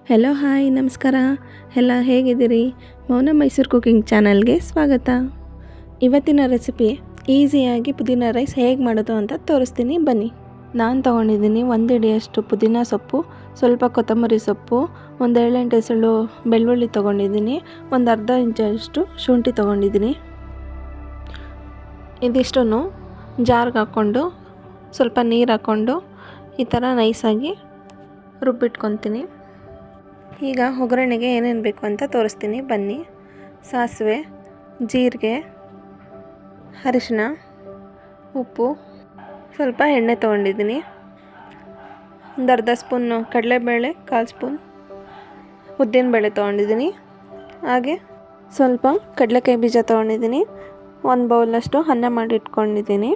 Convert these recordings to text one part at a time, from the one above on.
Hello hi ನಮಸ್ಕಾರ. ಎಲ್ಲ ಹೇಗಿದ್ದೀರಿ? ಮೌನ ಮೈಸೂರು ಕುಕಿಂಗ್ ಚಾನಲ್ಗೆ ಸ್ವಾಗತ. ಇವತ್ತಿನ ರೆಸಿಪಿ ಈಸಿಯಾಗಿ ಪುದೀನ ರೈಸ್ ಹೇಗೆ ಮಾಡೋದು ಅಂತ ತೋರಿಸ್ತೀನಿ ಬನ್ನಿ. ನಾನು ತೊಗೊಂಡಿದ್ದೀನಿ 1 ಹಿಡಿಯಷ್ಟು ಪುದೀನ ಸೊಪ್ಪು, ಸ್ವಲ್ಪ ಕೊತ್ತಂಬರಿ ಸೊಪ್ಪು, ಒಂದು 7-8 ಎಸಳು ಬೆಳ್ಳುಳ್ಳಿ ತೊಗೊಂಡಿದ್ದೀನಿ, ಒಂದು ಅರ್ಧ ಇಂಚಷ್ಟು ಶುಂಠಿ ತೊಗೊಂಡಿದ್ದೀನಿ. ಇದಿಷ್ಟನ್ನು ಜಾರ್ಗೆ ಹಾಕ್ಕೊಂಡು ಸ್ವಲ್ಪ ನೀರು ಹಾಕ್ಕೊಂಡು ಈ ಥರ ನೈಸಾಗಿ ರುಬ್ಬಿಟ್ಕೊತೀನಿ. ಈಗ ಒಗ್ಗರಣೆಗೆ ಏನೇನು ಬೇಕು ಅಂತ ತೋರಿಸ್ತೀನಿ ಬನ್ನಿ. ಸಾಸಿವೆ, ಜೀರಿಗೆ, ಅರಿಶಿನ, ಉಪ್ಪು, ಸ್ವಲ್ಪ ಎಣ್ಣೆ ತೊಗೊಂಡಿದ್ದೀನಿ, ಒಂದು ಅರ್ಧ ಸ್ಪೂನು ಕಡಲೆಬೇಳೆ, 1/4 ಸ್ಪೂನ್ ಉದ್ದಿನಬೇಳೆ ತೊಗೊಂಡಿದ್ದೀನಿ, ಹಾಗೆ ಸ್ವಲ್ಪ ಕಡಲೆಕಾಯಿ ಬೀಜ ತೊಗೊಂಡಿದ್ದೀನಿ, 1 ಬೌಲಷ್ಟು ಅನ್ನ ಮಾಡಿ ಇಟ್ಕೊಂಡಿದ್ದೀನಿ.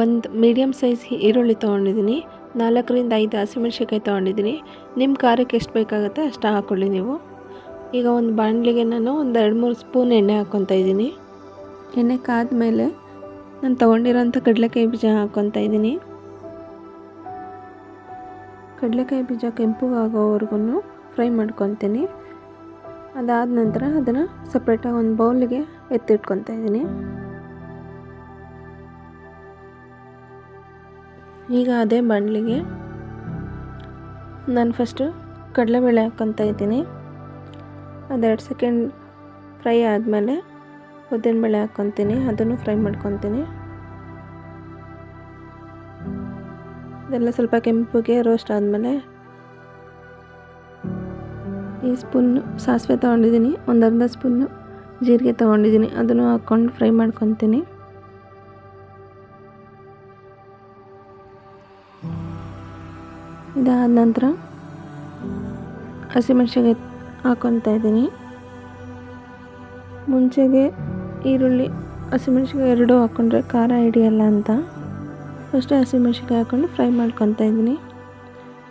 ಒಂದು ಮೀಡಿಯಮ್ ಸೈಜ್ ಈರುಳ್ಳಿ ತೊಗೊಂಡಿದ್ದೀನಿ, 4ರಿಂದ 5 ಹಸಿಮೆಣ್ಸಿನ್ಕಾಯಿ ತೊಗೊಂಡಿದ್ದೀನಿ. ನಿಮ್ಮ ಖಾರಕ್ಕೆ ಎಷ್ಟು ಬೇಕಾಗುತ್ತೆ ಅಷ್ಟು ಹಾಕ್ಕೊಳ್ಳಿ ನೀವು. ಈಗ ಒಂದು ಬಾಣಲಿಗೆ ನಾನು ಒಂದು 2-3 ಸ್ಪೂನ್ ಎಣ್ಣೆ ಹಾಕ್ಕೊತಾ ಇದ್ದೀನಿ. ಎಣ್ಣೆ ಕಾದ್ಮೇಲೆ ನಾನು ತೊಗೊಂಡಿರೋಂಥ ಕಡಲೆಕಾಯಿ ಬೀಜ ಹಾಕ್ಕೊತಾ ಇದ್ದೀನಿ. ಕಡಲೆಕಾಯಿ ಬೀಜ ಕೆಂಪುಗಾಗೋವರೆಗೂ ಫ್ರೈ ಮಾಡ್ಕೊತೀನಿ. ಅದಾದ ನಂತರ ಅದನ್ನು ಸಪ್ರೇಟಾಗಿ ಒಂದು ಬೌಲಿಗೆ ಎತ್ತಿಟ್ಕೊತಾ ಇದ್ದೀನಿ. ಈಗ ಅದೇ ಬಾಣಲಿಗೆ ನಾನು ಫಸ್ಟು ಕಡಲೆಬೇಳೆ ಹಾಕ್ಕೊತಾ ಇದ್ದೀನಿ. ಅದು 2 ಸೆಕೆಂಡ್ ಫ್ರೈ ಆದಮೇಲೆ ಉದ್ದಿನಬೇಳೆ ಹಾಕ್ಕೊತೀನಿ, ಅದನ್ನು ಫ್ರೈ ಮಾಡ್ಕೊತೀನಿ. ಇದೆಲ್ಲ ಸ್ವಲ್ಪ ಕೆಂಪುಗೆ ರೋಸ್ಟ್ ಆದಮೇಲೆ ಈ ಸ್ಪೂನು ಸಾಸಿವೆ ತೊಗೊಂಡಿದ್ದೀನಿ, ಒಂದು ಅರ್ಧ ಸ್ಪೂನು ಜೀರಿಗೆ ತೊಗೊಂಡಿದ್ದೀನಿ, ಅದನ್ನು ಹಾಕ್ಕೊಂಡು ಫ್ರೈ ಮಾಡ್ಕೊತೀನಿ. ಇದಾದ ನಂತರ ಹಸಿಮೆಣ್ಸಿನ್ಕಾಯಿ ಹಾಕ್ಕೊತಾ ಇದ್ದೀನಿ. ಮುಂಚೆಗೆ ಈರುಳ್ಳಿ ಹಸಿಮೆಣ್ಸಿನ್ಕಾಯಿ ಎರಡೂ ಹಾಕ್ಕೊಂಡ್ರೆ ಖಾರ ಹಿಡಿಯಲ್ಲ ಅಂತ ಫಸ್ಟೇ ಹಸಿಮೆಣ್ಸಿನ್ಕಾಯಿ ಹಾಕ್ಕೊಂಡು ಫ್ರೈ ಮಾಡ್ಕೊತಾ ಇದ್ದೀನಿ.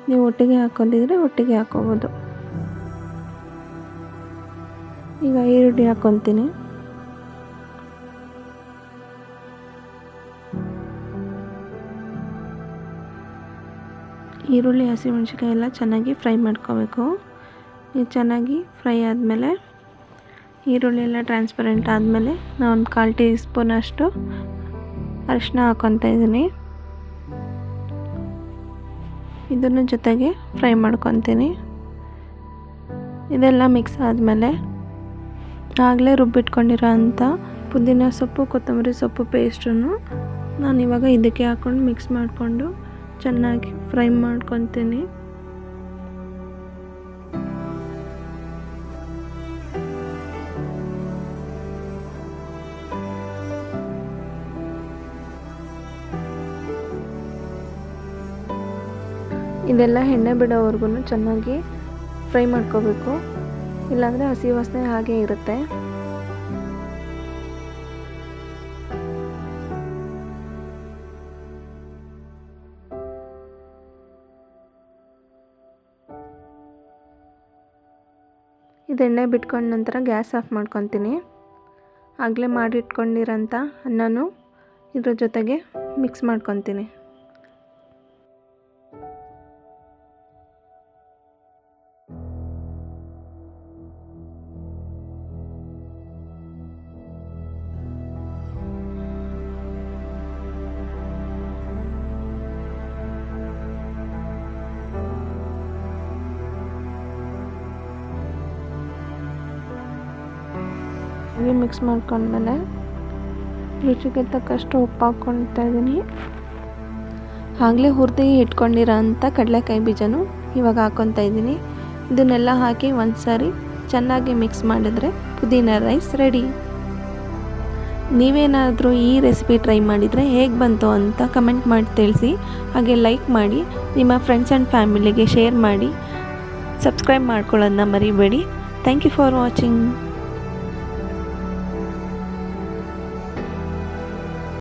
ನೀವು ಒಟ್ಟಿಗೆ ಹಾಕ್ಕೊಂಡಿದ್ರೆ ಒಟ್ಟಿಗೆ ಹಾಕ್ಕೋಬೋದು. ಈಗ ಈರುಳ್ಳಿ ಹಾಕ್ಕೊತೀನಿ. ಈರುಳ್ಳಿ ಹಸಿಮೆಣ್ಸಿನ್ಕಾಯಿ ಎಲ್ಲ ಚೆನ್ನಾಗಿ ಫ್ರೈ ಮಾಡ್ಕೋಬೇಕು. ಇದು ಚೆನ್ನಾಗಿ ಫ್ರೈ ಆದಮೇಲೆ ಈರುಳ್ಳಿ ಎಲ್ಲ ಟ್ರಾನ್ಸ್ಪರೆಂಟ್ ಆದಮೇಲೆ ನಾನು ಒಂದು 1/4 ಟೀ ಸ್ಪೂನಷ್ಟು ಅರಿಶಿನ ಹಾಕ್ಕೊತಾ ಇದ್ದೀನಿ. ಇದನ್ನು ಜೊತೆಗೆ ಫ್ರೈ ಮಾಡ್ಕೊತೀನಿ. ಇದೆಲ್ಲ ಮಿಕ್ಸ್ ಆದಮೇಲೆ ಆಗಲೇ ರುಬ್ಬಿಟ್ಕೊಂಡಿರೋ ಅಂಥ ಪುದೀನ ಸೊಪ್ಪು, ಕೊತ್ತಂಬರಿ ಸೊಪ್ಪು ಪೇಸ್ಟನ್ನು ನಾನು ಇವಾಗ ಇದಕ್ಕೆ ಹಾಕ್ಕೊಂಡು ಮಿಕ್ಸ್ ಮಾಡಿಕೊಂಡು ಚೆನ್ನಾಗಿ ಫ್ರೈ ಮಾಡ್ಕೊತೀನಿ. ಇದೆಲ್ಲ ಎಣ್ಣೆ ಬಿಡೋವರೆಗೂ ಚೆನ್ನಾಗಿ ಫ್ರೈ ಮಾಡ್ಕೋಬೇಕು, ಇಲ್ಲಾಂದರೆ ಹಸಿ ವಾಸನೆ ಹಾಗೆ ಇರುತ್ತೆ. ಇದು ಎಣ್ಣೆ ಬಿಟ್ಕೊಂಡ ನಂತರ ಗ್ಯಾಸ್ ಆಫ್ ಮಾಡ್ಕೊತೀನಿ. ಆಗಲೇ ಮಾಡಿಟ್ಕೊಂಡಿರೋಂಥ ಅನ್ನನೂ ಇದ್ರ ಜೊತೆಗೆ ಮಿಕ್ಸ್ ಮಾಡ್ಕೊತೀನಿ. ಮಿಕ್ಸ್ ಮಾಡ್ಕೊಂಡ್ಮೇಲೆ ರುಚಿಗೆ ತಕ್ಕಷ್ಟು ಉಪ್ಪು ಹಾಕ್ಕೊಳ್ತಾ ಇದ್ದೀನಿ. ಆಗಲೇ ಹುರಿದು ಇಟ್ಕೊಂಡಿರೋ ಅಂಥ ಕಡಲೆಕಾಯಿ ಬೀಜನೂ ಇವಾಗ ಹಾಕ್ಕೊತಾ ಇದ್ದೀನಿ. ಇದನ್ನೆಲ್ಲ ಹಾಕಿ ಒಂದು ಸಾರಿ ಚೆನ್ನಾಗಿ ಮಿಕ್ಸ್ ಮಾಡಿದ್ರೆ ಪುದೀನ ರೈಸ್ ರೆಡಿ. ನೀವೇನಾದರೂ ಈ ರೆಸಿಪಿ ಟ್ರೈ ಮಾಡಿದರೆ ಹೇಗೆ ಬಂತು ಅಂತ ಕಮೆಂಟ್ ಮಾಡಿ ತಿಳಿಸಿ. ಹಾಗೆ ಲೈಕ್ ಮಾಡಿ, ನಿಮ್ಮ ಫ್ರೆಂಡ್ಸ್ ಆ್ಯಂಡ್ ಫ್ಯಾಮಿಲಿಗೆ ಶೇರ್ ಮಾಡಿ, ಸಬ್ಸ್ಕ್ರೈಬ್ ಮಾಡ್ಕೊಳ್ಳೋದನ್ನ ಮರಿಬೇಡಿ. Thank you for watching.